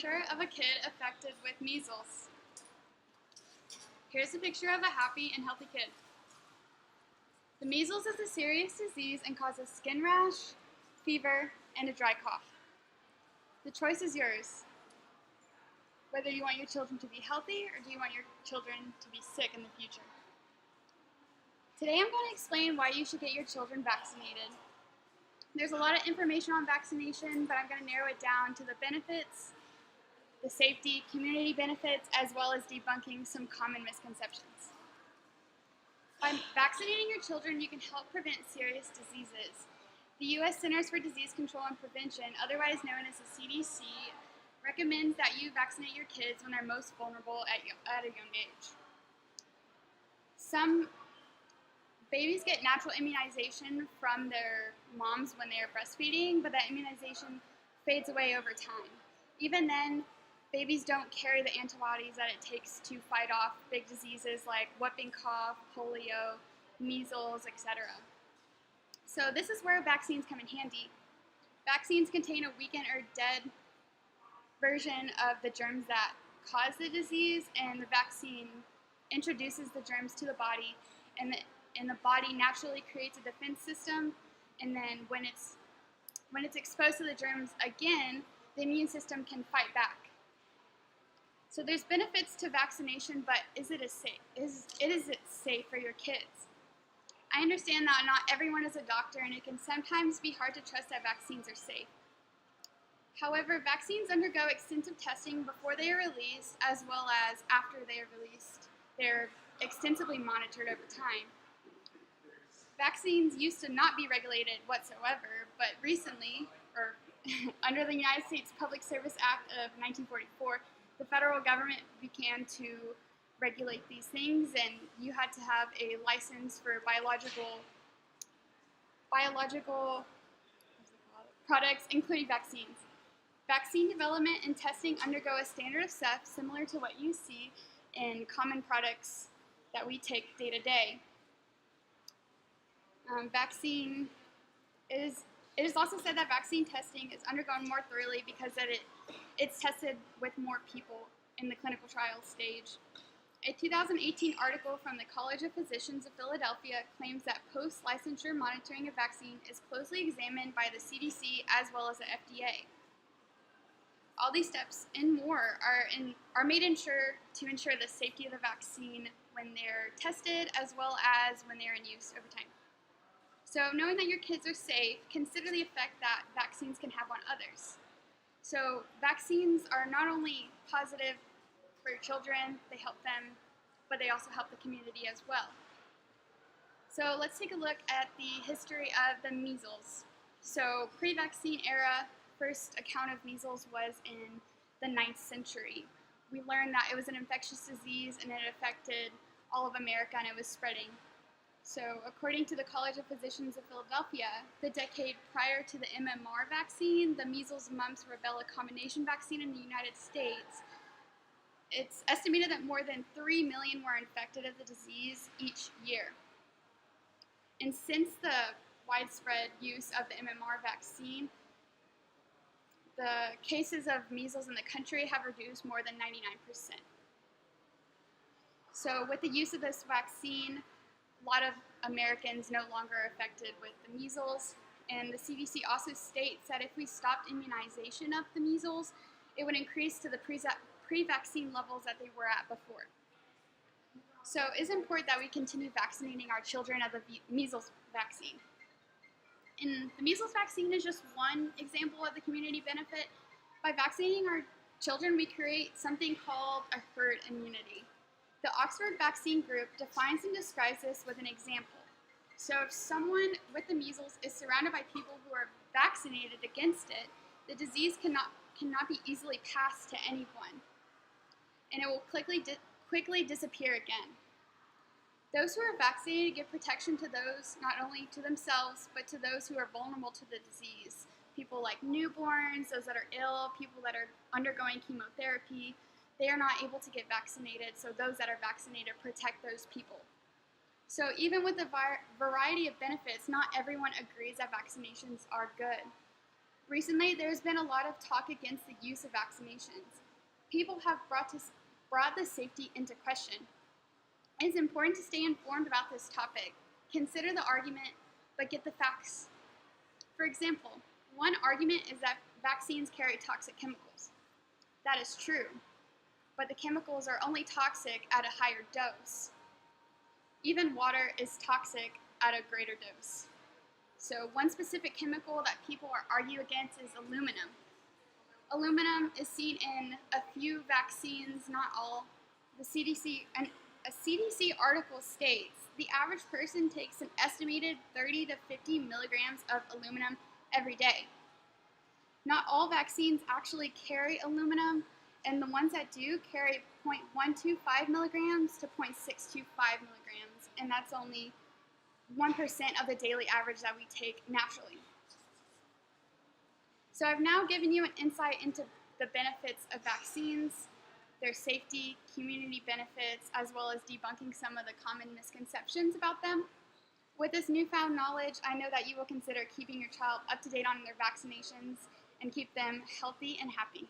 picture of a kid affected with measles. Here's a picture of a happy and healthy kid. The measles is a serious disease and causes skin rash, fever, and a dry cough. The choice is yours, whether you want your children to be healthy or do you want your children to be sick in the future. Today I'm going to explain why you should get your children vaccinated. There's a lot of information on vaccination, but I'm going to narrow it down to the benefits, the safety, community benefits, as well as debunking some common misconceptions. By vaccinating your children, you can help prevent serious diseases. The U.S. Centers for Disease Control and Prevention, otherwise known as the CDC, recommends that you vaccinate your kids when they're most vulnerable at a young age. Some babies get natural immunization from their moms when they are breastfeeding, but that immunization fades away over time. Even then, babies don't carry the antibodies that it takes to fight off big diseases like whooping cough, polio, measles, etc. So this is where vaccines come in handy. Vaccines contain a weakened or dead version of the germs that cause the disease, and the vaccine introduces the germs to the body, and the body naturally creates a defense system, and then when it's exposed to the germs again, the immune system can fight back. So there's benefits to vaccination, but is it safe for your kids? I understand that not everyone is a doctor, and it can sometimes be hard to trust that vaccines are safe. However, vaccines undergo extensive testing before they are released, as well as after they are released. They're extensively monitored over time. Vaccines used to not be regulated whatsoever, but recently, under the United States Public Service Act of 1944, the federal government began to regulate these things, and you had to have a license for biological products, including vaccines. Vaccine development and testing undergo a standard of steps similar to what you see in common products that we take day to day. It is also said that vaccine testing is undergone more thoroughly because it's tested with more people in the clinical trial stage. A 2018 article from the College of Physicians of Philadelphia claims that post-licensure monitoring of vaccine is closely examined by the CDC as well as the FDA. All these steps and more are made to ensure the safety of the vaccine when they're tested as well as when they're in use over time. So knowing that your kids are safe, consider the effect that vaccines can have on others. So vaccines are not only positive for your children, they help them, but they also help the community as well. So let's take a look at the history of the measles. So pre-vaccine era, first account of measles was in the 9th century. We learned that it was an infectious disease and it affected all of America and it was spreading. So according to the College of Physicians of Philadelphia, the decade prior to the MMR vaccine, the measles, mumps, rubella combination vaccine in the United States, it's estimated that more than 3 million were infected of the disease each year. And since the widespread use of the MMR vaccine, the cases of measles in the country have reduced more than 99%. So with the use of this vaccine, a lot of Americans no longer are affected with the measles, and the CDC also states that if we stopped immunization of the measles, it would increase to the pre-vaccine levels that they were at before. So it's important that we continue vaccinating our children of the measles vaccine. And the measles vaccine is just one example of the community benefit. By vaccinating our children, we create something called a herd immunity. The Oxford Vaccine Group defines and describes this with an example. So if someone with the measles is surrounded by people who are vaccinated against it, the disease cannot be easily passed to anyone, and it will quickly disappear again. Those who are vaccinated give protection to those, not only to themselves, but to those who are vulnerable to the disease. People like newborns, those that are ill, people that are undergoing chemotherapy, they are not able to get vaccinated, so those that are vaccinated protect those people. So even with a variety of benefits, not everyone agrees that vaccinations are good. Recently, there's been a lot of talk against the use of vaccinations. People have brought the safety into question. It is important to stay informed about this topic. Consider the argument, but get the facts. For example, one argument is that vaccines carry toxic chemicals. That is true, but the chemicals are only toxic at a higher dose. Even water is toxic at a greater dose. So one specific chemical that people argue against is aluminum. Aluminum is seen in a few vaccines, not all. A CDC article states the average person takes an estimated 30 to 50 milligrams of aluminum every day. Not all vaccines actually carry aluminum, and the ones that do carry 0.125 milligrams to 0.625 milligrams, and that's only 1% of the daily average that we take naturally. So I've now given you an insight into the benefits of vaccines, their safety, community benefits, as well as debunking some of the common misconceptions about them. With this newfound knowledge, I know that you will consider keeping your child up to date on their vaccinations and keep them healthy and happy.